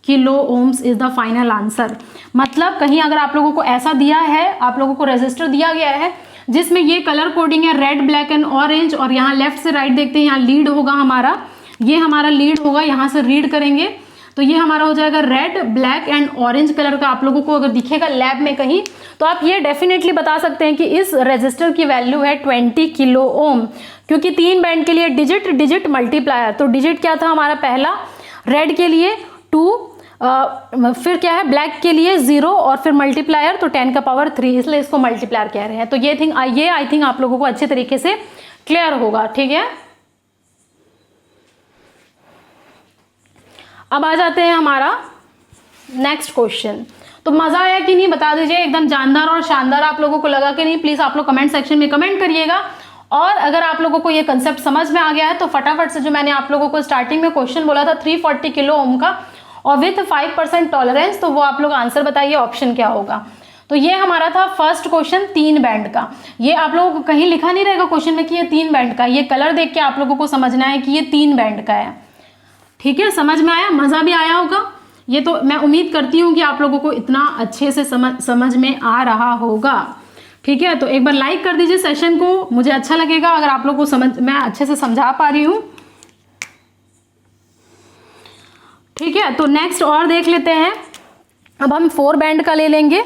kilo ohms is the final answer. मतलब कहीं अगर आप लोगों को ऐसा दिया है, आप लोगों को रेजिस्टर दिया गया है जिसमें ये कलर कोडिंग है रेड ब्लैक एंड ऑरेंज, और यहाँ लेफ्ट से राइट देखते हैं, यहाँ लीड होगा हमारा, ये हमारा लीड होगा, यहाँ से रीड करेंगे तो ये हमारा हो जाएगा red black and orange colour का। आप लोगों को अगर दिखेगा लैब में कहीं तो आप ये डेफिनेटली बता सकते हैं कि इस रेजिस्टर की वैल्यू है 20 किलो ओम, क्योंकि 3 बैंड के लिए डिजिट डिजिट मल्टीप्लायर। तो डिजिट क्या था हमारा पहला, रेड के लिए 2, फिर क्या है ब्लैक के लिए 0 और फिर मल्टीप्लायर तो 10 का पावर 3, इसलिए इसको मल्टीप्लायर कह रहे हैं। तो ये आई थिंक आप लोगों को अच्छे तरीके से क्लियर होगा। ठीक है, अब आ जाते हैं हमारा नेक्स्ट क्वेश्चन। तो मजा आया कि नहीं बता दीजिए, एकदम जानदार और शानदार आप लोगों को लगा कि नहीं, प्लीज आप लोग कमेंट सेक्शन में कमेंट करिएगा। और अगर आप लोगों को ये कंसेप्ट समझ में आ गया है तो फटाफट से जो मैंने आप लोगों को स्टार्टिंग में क्वेश्चन बोला था 340 किलो ओम का और विथ 5% टॉलरेंस, तो वो आप लोग आंसर बताइए ऑप्शन क्या होगा। तो ये हमारा था फर्स्ट क्वेश्चन 3 बैंड का। ये आप लोगों को कहीं लिखा नहीं रहेगा क्वेश्चन में कि ये 3 बैंड का, ये कलर देख के आप लोगों को समझना है कि ये 3 बैंड का है। ठीक है, समझ में आया, मजा भी आया होगा। ये तो मैं उम्मीद करती हूँ कि आप लोगों को इतना अच्छे से समझ में आ रहा होगा। ठीक है, तो एक बार लाइक कर दीजिए सेशन को, मुझे अच्छा लगेगा अगर आप लोगों को मैं अच्छे से समझा पा रही हूँ। ठीक है, तो नेक्स्ट और देख लेते हैं। अब हम 4 बैंड का ले लेंगे।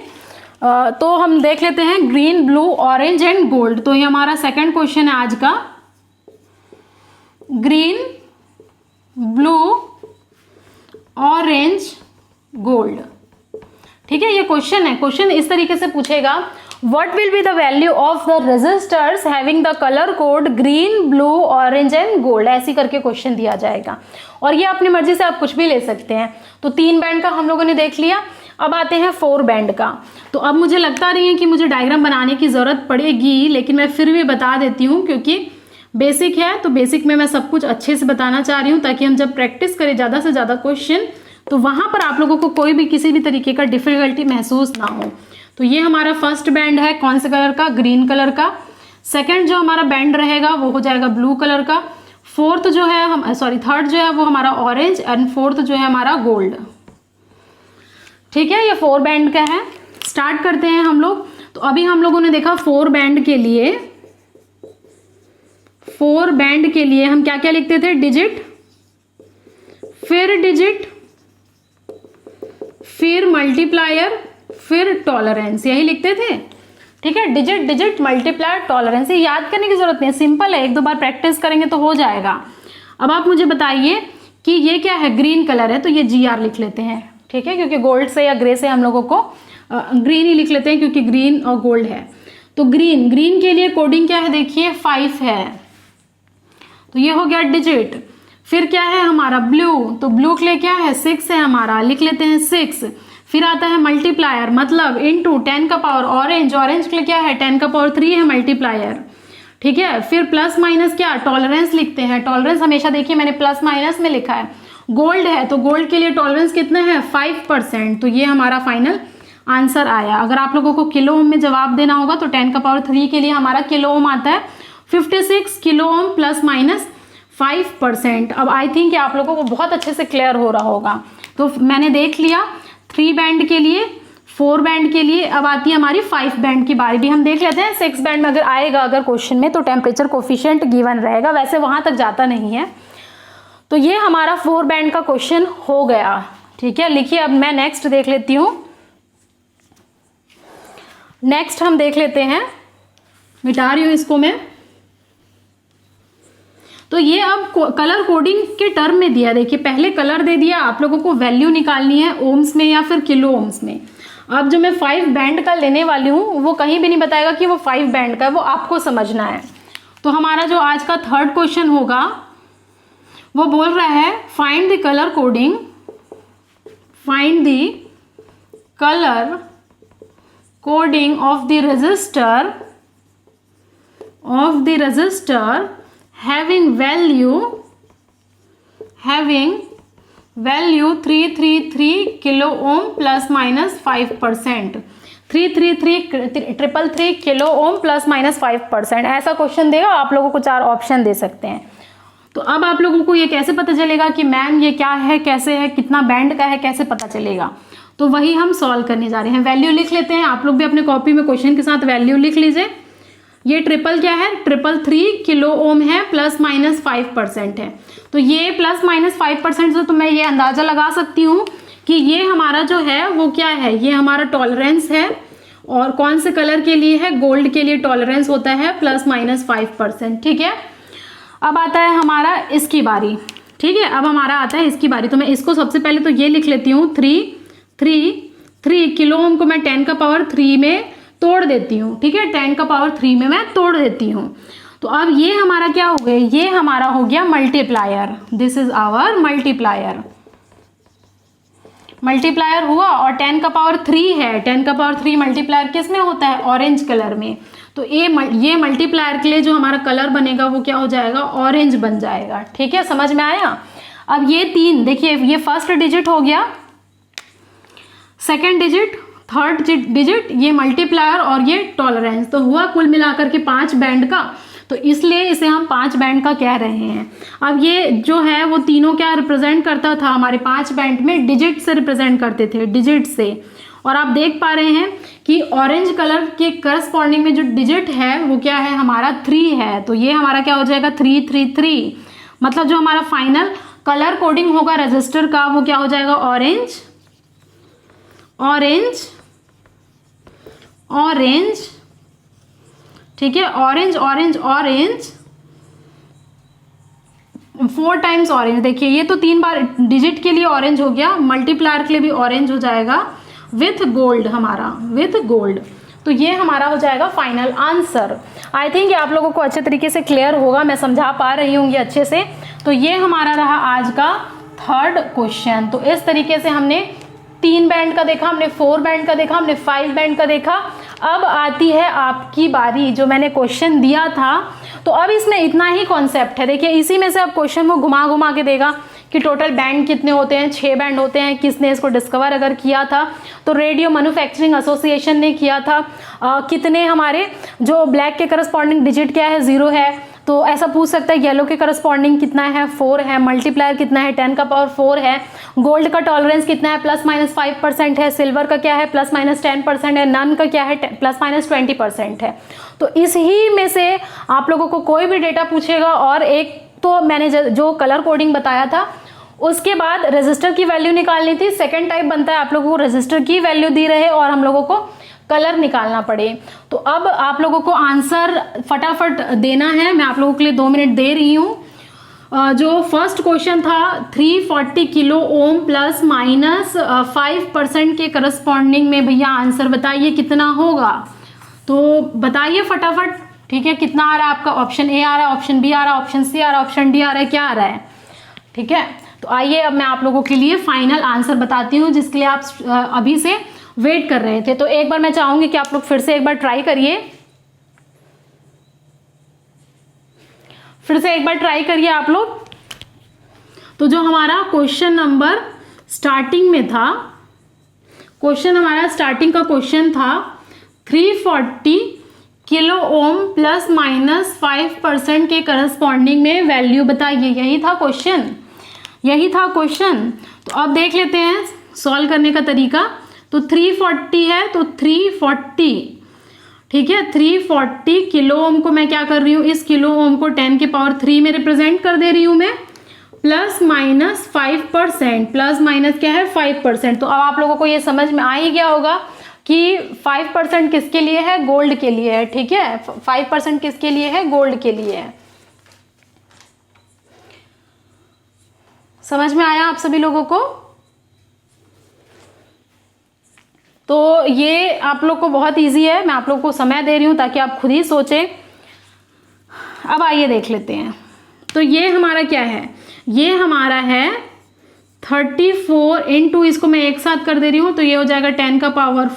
तो हम देख लेते हैं green blue orange and gold. तो ये हमारा सेकंड क्वेश्चन है आज का, ग्रीन ब्लू ऑरेंज गोल्ड। ठीक है, ये क्वेश्चन है। क्वेश्चन इस तरीके से पूछेगा, what will be the value of the resistors having the colour code green blue orange and gold, ऐसी करके क्वेश्चन दिया जाएगा। और ये अपनी मर्जी से आप कुछ भी ले सकते हैं। तो 3 बैंड का हम लोगों ने देख लिया, अब आते हैं 4 बैंड का। तो अब मुझे लगता नहीं है कि मुझे डायग्राम बनाने की जरूरत पड़ेगी, लेकिन मैं फिर भी बता देती हूँ क्योंकि बेसिक है। तो बेसिक में मैं सब कुछ अच्छे से बताना चाह रही हूँ ताकि हम जब प्रैक्टिस करें ज़्यादा से ज़्यादा क्वेश्चन तो वहाँ पर आप लोगों को कोई भी किसी भी तरीके का डिफिकल्टी महसूस ना हो। तो ये हमारा फर्स्ट बैंड है कौन से कलर का, ग्रीन कलर का। सेकंड जो हमारा बैंड रहेगा वो हो जाएगा ब्लू कलर का। थर्ड जो है वो हमारा ऑरेंज एंड फोर्थ जो है हमारा गोल्ड। ठीक है, ये 4 बैंड का है। स्टार्ट करते हैं हम लोग। तो अभी हम लोगों ने देखा 4 बैंड के लिए हम क्या क्या लिखते थे, डिजिट, फिर डिजिट, फिर मल्टीप्लायर, फिर टॉलरेंस, यही लिखते थे। ठीक है, डिजिट डिजिट मल्टीप्लायर टॉलरेंस, ये याद करने की जरूरत नहीं है, सिंपल है, 1-2 बार प्रैक्टिस करेंगे तो हो जाएगा। अब आप मुझे बताइए कि ये क्या है, ग्रीन कलर है तो ये GR लिख लेते हैं। ठीक है, क्योंकि गोल्ड से या ग्रे से हम लोगों को ग्रीन ही लिख लेते हैं क्योंकि ग्रीन और गोल्ड है। तो ग्रीन के लिए कोडिंग क्या है, देखिए 5 है, तो ये हो गया डिजिट। फिर क्या है हमारा ब्लू, तो ब्लू के लिए क्या है 6 है हमारा, लिख लेते हैं 6। फिर आता है मल्टीप्लायर, मतलब इनटू 10 का पावर ऑरेंज के लिए क्या है 10 का पावर 3 है मल्टीप्लायर। ठीक है, फिर प्लस माइनस क्या, टॉलरेंस लिखते हैं। टॉलरेंस हमेशा देखिए मैंने प्लस माइनस में लिखा है। गोल्ड है तो गोल्ड के लिए टॉलरेंस कितना है 5%, तो ये हमारा फाइनल आंसर आया। अगर आप लोगों को किलो ओम में जवाब देना होगा तो 10 का पावर 3 के लिए हमारा किलो ओम आता है 56 किलो ओम प्लस माइनस 5%। अब आई थिंक आप लोगों को बहुत अच्छे से क्लियर हो रहा होगा। तो मैंने देख लिया 3 बैंड के लिए, 4 बैंड के लिए। अब आती है हमारी 5 बैंड की बारी, भी हम देख लेते हैं। 6 बैंड में अगर आएगा अगर क्वेश्चन में तो टेम्परेचर कोफिशिएंट गिवन रहेगा, वैसे वहां तक जाता नहीं है। तो ये हमारा 4 बैंड का क्वेश्चन हो गया। ठीक है, लिखिए। अब मैं नेक्स्ट देख लेती हूँ। नेक्स्ट हम देख लेते हैं, मिटा रही हूँ इसको मैं। तो ये अब कलर कोडिंग के टर्म में दिया, देखिए पहले कलर दे दिया, आप लोगों को वैल्यू निकालनी है ओम्स में या फिर किलो ओम्स में। अब जो मैं 5 बैंड का लेने वाली हूँ वो कहीं भी नहीं बताएगा कि वो 5 बैंड का है, वो आपको समझना है। तो हमारा जो आज का थर्ड क्वेश्चन होगा वो बोल रहा है find the colour coding, find the colour coding of the register having value 333 kilo ohm plus minus 5%, 333 kilo ohm plus minus 5%, ऐसा क्वेश्चन देगा। आप लोगों को 4 ऑप्शन दे सकते हैं। तो अब आप लोगों को ये कैसे पता चलेगा कि मैम ये क्या है, कैसे है, कितना बैंड का है, कैसे पता चलेगा? तो वही हम सॉल्व करने जा रहे हैं। वैल्यू लिख लेते हैं, आप लोग भी अपने कॉपी में क्वेश्चन के साथ वैल्यू लिख लीजिए। ये ट्रिपल क्या है, 333 किलो ओम है, प्लस माइनस 5% है। तो ये प्लस माइनस 5% से तो मैं ये अंदाजा लगा सकती हूँ कि ये हमारा जो है वो क्या है, ये हमारा टॉलरेंस है। और कौन से कलर के लिए है, गोल्ड के लिए टॉलरेंस होता है प्लस माइनस 5%। ठीक है, अब आता है हमारा इसकी बारी। ठीक है, अब हमारा आता है इसकी बारी। तो मैं इसको सबसे पहले तो ये लिख लेती हूँ, 3 किलो ओम को मैं 10 का पावर 3 में तोड़ देती हूँ। ठीक है, 10 का पावर 3 में मैं तोड़ देती हूँ। तो अब ये हमारा क्या हो गया, ये हमारा हो गया multiplier. This is our multiplier हुआ। और 10 का पावर 3 है, 10 का पावर 3 मल्टीप्लायर किस में होता है, ऑरेंज कलर में। तो ये मल्टीप्लायर के लिए जो हमारा कलर बनेगा वो क्या हो जाएगा, ऑरेंज बन जाएगा। ठीक है, समझ में आया? अब ये 3 देखिए, ये फर्स्ट डिजिट हो गया, सेकेंड डिजिट, थर्ड डिजिट, ये मल्टीप्लायर और ये टॉलरेंस। तो हुआ कुल मिलाकर के 5 बैंड का। तो इसलिए इसे हम 5 बैंड का कह रहे हैं। अब ये जो है वो तीनों क्या रिप्रेजेंट करता था, हमारे 5 बैंड में डिजिट से रिप्रेजेंट करते थे, डिजिट से। और आप देख पा रहे हैं कि ऑरेंज कलर के करस्पॉन्डिंग में जो डिजिट है वो क्या है, हमारा 3 है। तो ये हमारा क्या हो जाएगा, 333। मतलब जो हमारा फाइनल कलर कोडिंग होगा रजिस्टर का वो क्या हो जाएगा, ऑरेंज ऑरेंज ऑरेंज। ठीक है, orange orange orange, 4 times orange. देखिए ये तो 3 बार डिजिट के लिए ऑरेंज हो गया, मल्टीप्लायर के लिए भी ऑरेंज हो जाएगा विथ गोल्ड, हमारा विथ गोल्ड। तो ये हमारा हो जाएगा फाइनल आंसर। आई थिंक आप लोगों को अच्छे तरीके से क्लियर होगा, मैं समझा पा रही हूँ अच्छे से। तो ये हमारा रहा आज का थर्ड क्वेश्चन। तो इस तरीके से हमने 3 बैंड का देखा, हमने 4 बैंड का देखा, हमने 5 बैंड का देखा। अब आती है आपकी बारी, जो मैंने क्वेश्चन दिया था। तो अब इसमें इतना ही कॉन्सेप्ट है। देखिए इसी में से अब क्वेश्चन को घुमा घुमा के देगा कि टोटल बैंड कितने होते हैं, 6 बैंड होते हैं। किसने इसको डिस्कवर अगर किया था, तो रेडियो मैन्युफैक्चरिंग एसोसिएशन ने किया था। कितने हमारे जो ब्लैक के करस्पॉन्डिंग डिजिट क्या है, 0 है। तो ऐसा पूछ सकता है येलो के करस्पॉन्डिंग कितना है, 4 है। मल्टीप्लायर कितना है, 10 का पावर 4 है। गोल्ड का टॉलरेंस कितना है, प्लस माइनस 5% है। सिल्वर का क्या है, प्लस माइनस 10% है। नन का क्या है, प्लस माइनस 20% है। तो इस ही में से आप लोगों को कोई भी डेटा पूछेगा, और एक तो मैंने जो कलर कोडिंग बताया था, उसके बाद रजिस्टर की वैल्यू निकालनी थी। सेकेंड टाइप बनता है आप लोगों को रजिस्टर की वैल्यू दी रहे और हम लोगों को कलर निकालना पड़े। तो अब आप लोगों को आंसर फटाफट देना है। मैं आप लोगों के लिए 2 मिनट दे रही हूँ। जो फर्स्ट क्वेश्चन था 340 किलो ओम प्लस माइनस 5% के करस्पॉन्डिंग में भैया आंसर बताइए कितना होगा। तो बताइए फटाफट। ठीक है, कितना आ रहा है आपका? ऑप्शन ए आ रहा है, ऑप्शन बी आ रहा है, ऑप्शन सी आ रहा है, ऑप्शन डी आ रहा है, क्या आ रहा है? ठीक है, तो आइए अब मैं आप लोगों के लिए फाइनल आंसर बताती हूँ, जिसके लिए आप अभी से वेट कर रहे थे। तो एक बार मैं चाहूंगी कि आप लोग फिर से एक बार ट्राई करिए, फिर से एक बार ट्राई करिए आप लोग। तो जो हमारा क्वेश्चन नंबर स्टार्टिंग में था, क्वेश्चन हमारा स्टार्टिंग का क्वेश्चन था 340 किलो ओम प्लस माइनस 5% के करस्पॉन्डिंग में वैल्यू बताइए। यही था क्वेश्चन, यही था क्वेश्चन। तो अब देख लेते हैं सॉल्व करने का तरीका। तो 340 है, तो 340, ठीक है, 340 किलो ओम को मैं क्या कर रही हूँ, इस किलो ओम को 10 के पावर 3 में रिप्रेजेंट कर दे रही हूँ मैं, प्लस माइनस 5%। प्लस माइनस क्या है, 5%। तो अब आप लोगों को ये समझ में आ ही गया होगा कि 5% किसके लिए है, गोल्ड के लिए है। ठीक है, 5% किसके लिए है, गोल्ड के लिए है। समझ में आया आप सभी लोगों को? तो ये आप लोग को बहुत इजी है, मैं आप लोग को समय दे रही हूं ताकि आप खुद ही सोचें। अब आइए देख लेते हैं। तो ये हमारा क्या है, ये हमारा है 34 इंटू, इसको मैं एक साथ कर दे रही हूँ, तो ये हो जाएगा 10 का पावर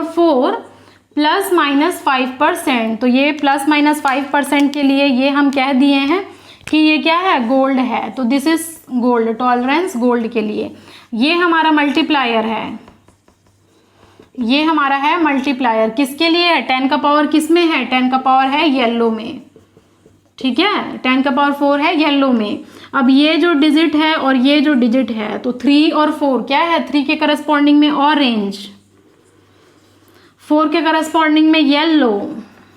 4 प्लस माइनस 5%। तो ये प्लस माइनस 5% के लिए ये हम कह दिए हैं कि ये क्या है, गोल्ड है। तो this is gold, tolerance gold के लिए। ये हमारा मल्टीप्लायर है, ये हमारा है मल्टीप्लायर, किसके लिए है, 10 का पावर किस में है, 10 का पावर है येलो में, ठीक है, 10 का पावर 4 है येलो में। अब ये जो डिजिट है और ये जो डिजिट है, तो 3 और 4 क्या है, 3 के करस्पॉन्डिंग में ऑरेंज, 4 के करस्पॉन्डिंग में येलो।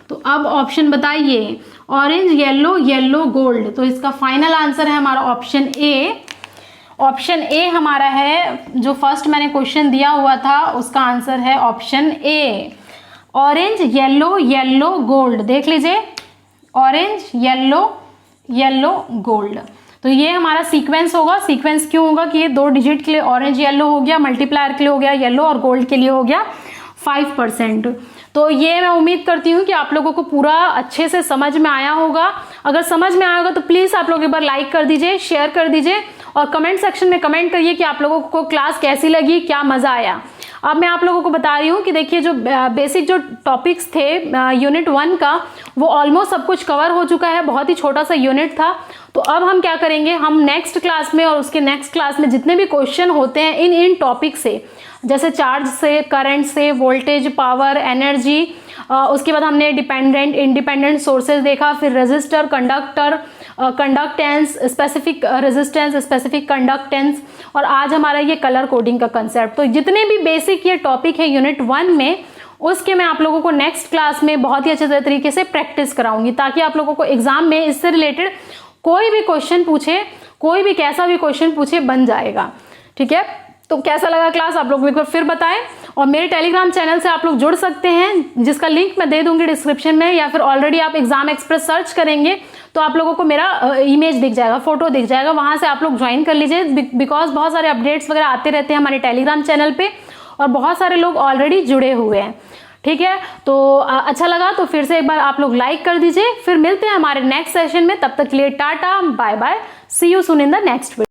तो अब ऑप्शन बताइए, ऑरेंज, येलो, येलो, गोल्ड। तो इसका फाइनल आंसर है हमारा ऑप्शन ए। ऑप्शन ए हमारा है, जो फर्स्ट मैंने क्वेश्चन दिया हुआ था उसका आंसर है option A, orange, yellow, yellow, gold. देख लीजिए, ऑरेंज, येलो, येलो, गोल्ड। तो ये हमारा सीक्वेंस होगा। सीक्वेंस क्यों होगा कि ये 2 डिजिट के लिए ऑरेंज येलो हो गया, मल्टीप्लायर के लिए हो गया येलो, और गोल्ड के लिए हो गया 5%। तो ये मैं उम्मीद करती हूँ कि आप लोगों को पूरा अच्छे से समझ में आया होगा। अगर समझ में आया होगा तो प्लीज़ आप लोग एक बार लाइक कर दीजिए, शेयर कर दीजिए, और कमेंट सेक्शन में कमेंट करिए कि आप लोगों को क्लास कैसी लगी, क्या मज़ा आया। अब मैं आप लोगों को बता रही हूँ कि देखिए, जो बेसिक जो टॉपिक्स थे यूनिट 1 का, वो ऑलमोस्ट सब कुछ कवर हो चुका है। बहुत ही छोटा सा यूनिट था। तो अब हम क्या करेंगे, हम नेक्स्ट क्लास में और उसके नेक्स्ट क्लास में जितने भी क्वेश्चन होते हैं इन टॉपिक से, जैसे चार्ज से, करंट से, वोल्टेज, पावर, एनर्जी, उसके बाद हमने डिपेंडेंट इंडिपेंडेंट सोर्सेज देखा, फिर resistor, conductor, conductance, specific resistance, specific conductance, और आज हमारा ये कलर कोडिंग का कंसेप्ट। तो जितने भी बेसिक ये टॉपिक है यूनिट 1 में, उसके मैं आप लोगों को नेक्स्ट क्लास में बहुत ही अच्छे तरीके से प्रैक्टिस कराऊंगी, ताकि आप लोगों को एग्जाम में इससे रिलेटेड कोई भी क्वेश्चन पूछे, कोई भी कैसा भी क्वेश्चन पूछे, बन जाएगा। ठीक है, तो कैसा लगा क्लास आप लोग एक बार फिर बताएं। और मेरे टेलीग्राम चैनल से आप लोग जुड़ सकते हैं, जिसका लिंक मैं दे दूंगी डिस्क्रिप्शन में, या फिर ऑलरेडी आप एग्जाम एक्सप्रेस सर्च करेंगे तो आप लोगों को मेरा इमेज दिख जाएगा, फोटो दिख जाएगा, वहां से आप लोग ज्वाइन कर लीजिए। बिकॉज बहुत सारे अपडेट्स वगैरह आते रहते हैं हमारे टेलीग्राम चैनल पे, और बहुत सारे लोग ऑलरेडी जुड़े हुए हैं। ठीक है, तो अच्छा लगा तो फिर से एक बार आप लोग लाइक कर दीजिए। फिर मिलते हैं हमारे नेक्स्ट सेशन में, तब तक के लिए tata, bye bye, see you soon in the next video.